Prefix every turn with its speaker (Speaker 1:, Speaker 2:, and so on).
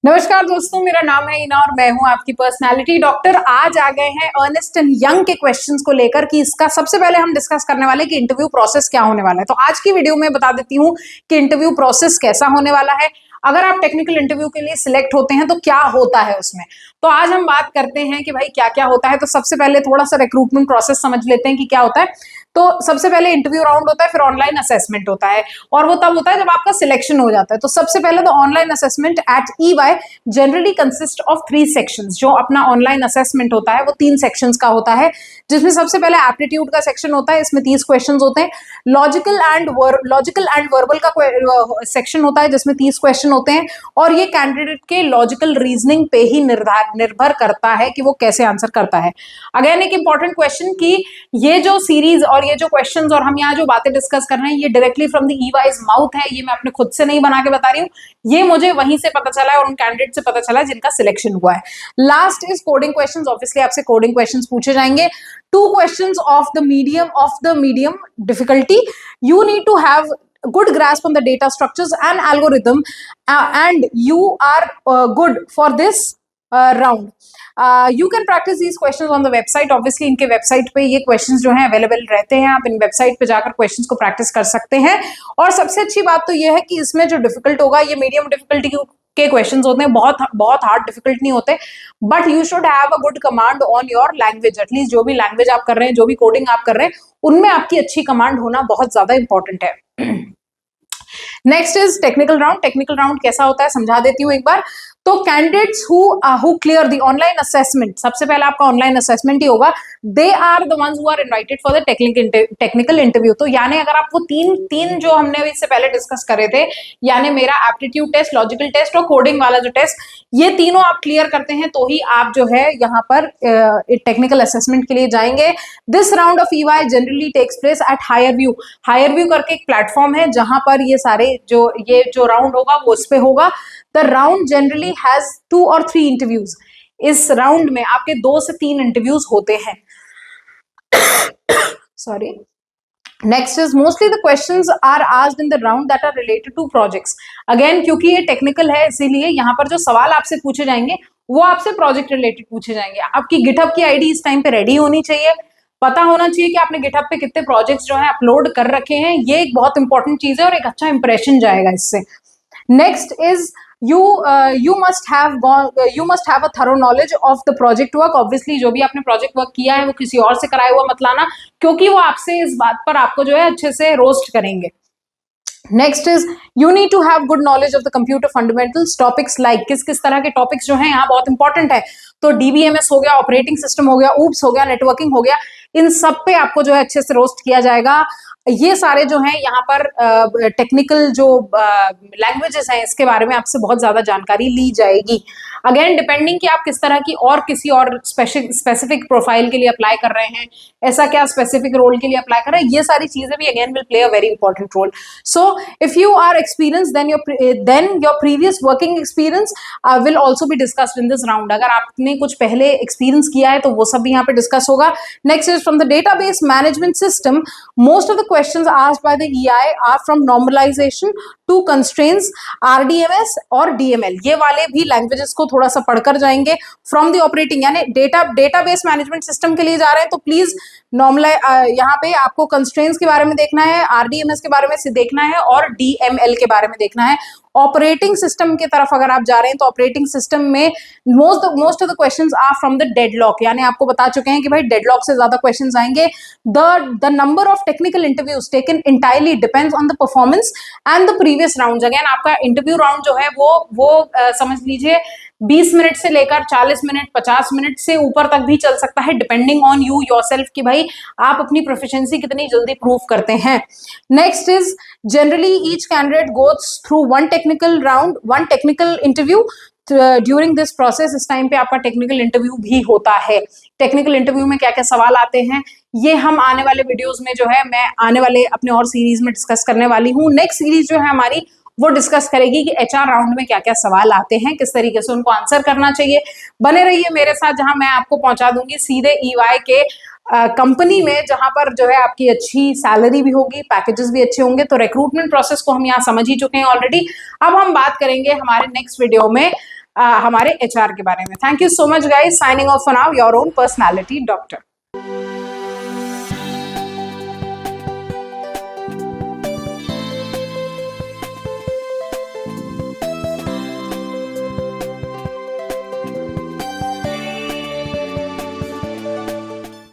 Speaker 1: नमस्कार दोस्तों, मेरा नाम है ईना और मैं हूं आपकी पर्सनालिटी डॉक्टर। आज आ गए हैं अर्नेस्ट एंड यंग के क्वेश्चंस को लेकर कि इसका सबसे पहले हम डिस्कस करने वाले कि इंटरव्यू प्रोसेस क्या होने वाला है। तो आज की वीडियो में बता देती हूं कि इंटरव्यू प्रोसेस कैसा होने वाला है। अगर आप टेक्निकल इंटरव्यू के लिए सिलेक्ट होते हैं तो क्या होता है उसमें। तो आज हम बात करते हैं कि भाई क्या क्या होता है। तो सबसे पहले थोड़ा सा रिक्रूटमेंट प्रोसेस समझ लेते हैं कि क्या होता है। तो सबसे पहले इंटरव्यू राउंड होता है, फिर ऑनलाइन असेसमेंट होता है और वो तब होता है जब आपका सिलेक्शन हो जाता है। तो सबसे पहले तो online assessment at EY generally consist of 3 sections. जो अपना ऑनलाइन असेसमेंट होता है वो 3 सेक्शंस का होता है, जिसमें सबसे पहले एप्टीट्यूड का सेक्शन होता है। इसमें 30 क्वेश्चंस होते हैं। लॉजिकल एंड वर्बल का सेक्शन होता है जिसमें 30 क्वेश्चन होते हैं और ये कैंडिडेट के लॉजिकल रीजनिंग पे ही निर्भर करता है कि वो कैसे आंसर करता है। अगेन एक इंपॉर्टेंट क्वेश्चन कि ये जो सीरीज और ये जो क्वेश्चंस और हम यहाँ जो बातें डिस्कस कर रहे हैं ये directly from the EY's mouth है। ये मैं अपने खुद से नहीं बना के बता रही हूँ, ये मुझे वहीं से पता चला है और उन कैंडिडेट से पता चला जिनका सिलेक्शन हुआ है। Last is coding questions. Obviously आपसे कोडिंग क्वेश्चंस पूछे जाएंगे। 2 questions of the medium difficulty. You need to have good grasp on the data structures and algorithm and you are good for this round. You can practice these questions on the website. Obviously इनके website पे ये questions जो हैं available रहते हैं। आप इन website पे जाकर क्वेश्चंस को प्रैक्टिस कर सकते हैं। और सबसे अच्छी बात तो ये है कि इसमें जो डिफिकल्ट होगा ये मीडियम डिफिकल्टी के क्वेश्चंस होते हैं। बहुत हार्ड डिफिकल्ट नहीं होते, but you should have a good command on your language. At least जो भी लैंग्वेज आप कर रहे हैं, जो भी कोडिंग आप कर रहे हैं, उनमें आपकी अच्छी कमांड होना बहुत ज्यादा इंपॉर्टेंट है। Next is technical round. Technical round कैसा होता है समझा देती हूँ एक बार। तो candidates who clear the online assessment, सबसे पहले आपका ऑनलाइन असेसमेंट ही होगा। They are the ones who are invited for the technical interview. तो यानी अगर आप वो तीन जो हमने इससे पहले डिस्कस करे थे, यानी मेरा एप्टीट्यूड टेस्ट, लॉजिकल टेस्ट और कोडिंग वाला जो टेस्ट, ये तीनों आप क्लियर करते हैं तो ही आप जो है यहाँ पर टेक्निकल असेसमेंट के लिए जाएंगे। This round of EY generally takes place at HireVue. HireVue करके एक प्लेटफॉर्म है जहां पर ये सारे जो राउंड होगा वो उस पे होगा। The round generally has 2 or 3 interviews. इस राउंड में आपके 2 से 3 इंटरव्यूज होते हैं। Sorry. Next is mostly the questions are asked in the round that are related to projects. Again क्योंकि ये टेक्निकल है इसीलिए यहाँ पर जो सवाल आपसे पूछे जाएंगे वो आपसे प्रोजेक्ट रिलेटेड पूछे जाएंगे। आपकी गिटहब की आईडी इस टाइम पे रेडी होनी चाहिए। पता होना चाहिए कि आपने गिटहब पे कितने प्रोजेक्ट्स जो है अपलोड कर रखे हैं। ये एक बहुत इंपॉर्टेंट चीज है और एक अच्छा इंप्रेशन जाएगा इससे। Next is you must have a thorough knowledge of the project work. Obviously जो भी आपने प्रोजेक्ट वर्क किया है वो किसी और से कराया हुआ मत लाना, क्योंकि वो आपसे इस बात पर आपको जो है अच्छे से रोस्ट करेंगे। Next is you need to have good knowledge of the computer fundamentals. Topics like किस तरह के टॉपिक्स जो हैं यहाँ बहुत इंपॉर्टेंट है। तो DBMS हो गया, ऑपरेटिंग सिस्टम हो गया, ऊप्स हो गया, नेटवर्किंग हो गया, इन सब पे आपको जो है अच्छे से रोस्ट किया जाएगा। ये सारे जो हैं यहाँ पर टेक्निकल जो लैंग्वेजेस हैं इसके बारे में आपसे बहुत ज्यादा जानकारी ली जाएगी। अगेन डिपेंडिंग कि आप किस तरह की और किसी और स्पेसिफिक प्रोफाइल के लिए अप्लाई कर रहे हैं, ऐसा क्या स्पेसिफिक रोल के लिए अप्लाई कर रहे हैं, ये सारी चीजें भी again will play a very important role. So if you are experience then your previous working experience will also be discussed in this round. अगर आपने कुछ पहले एक्सपीरियंस किया है तो वो सब भी यहाँ पे डिस्कस होगा। Next is from the database management system. Most of the questions asked by the EI are from normalization to constraints, RDMS और DML। ये वाले भी लैंग्वेजेस को थोड़ा सा पढ़कर जाएंगे। फ्रॉम द ऑपरेटिंग यानी डेटाबेस मैनेजमेंट सिस्टम के लिए जा रहे हैं तो प्लीज यहाँ पे आपको कंस्ट्रेंट्स के बारे में देखना है, RDMS के बारे में देखना है और DML के बारे में देखना है। ऑपरेटिंग सिस्टम की तरफ अगर आप जा रहे हैं तो ऑपरेटिंग सिस्टम में most of the questions are from the deadlock. यानी आपको बता चुके हैं कि भाई डेडलॉक से ज्यादा क्वेश्चंस आएंगे। The number of technical interviews taken entirely depends on the performance and the previous round. Again आपका इंटरव्यू राउंड जो है वो समझ लीजिए 20 मिनट से लेकर 40 मिनट 50 मिनट से ऊपर तक भी चल सकता है, डिपेंडिंग ऑन यू योरसेल्फ कि भाई आप अपनी प्रोफिशिएंसी कितनी जल्दी प्रूव करते हैं। Next is generally each candidate goes through one technical interview during this process. इस टाइम पे आपका टेक्निकल इंटरव्यू भी होता है। टेक्निकल इंटरव्यू में क्या क्या सवाल आते हैं ये हम आने वाले वीडियोस में जो है मैं आने वाले अपने और सीरीज में डिस्कस करने वाली हूँ। नेक्स्ट सीरीज जो है हमारी वो डिस्कस करेगी कि HR राउंड में क्या क्या सवाल आते हैं, किस तरीके से उनको आंसर करना चाहिए। बने रहिए मेरे साथ, जहां मैं आपको पहुंचा दूंगी सीधे EY के कंपनी में, जहां पर जो है आपकी अच्छी सैलरी भी होगी, पैकेजेस भी अच्छे होंगे। तो रिक्रूटमेंट प्रोसेस को हम यहाँ समझ ही चुके हैं ऑलरेडी। अब हम बात करेंगे हमारे नेक्स्ट वीडियो में हमारे HR के बारे में। Thank you so much guys, signing off for now, your own personality doctor.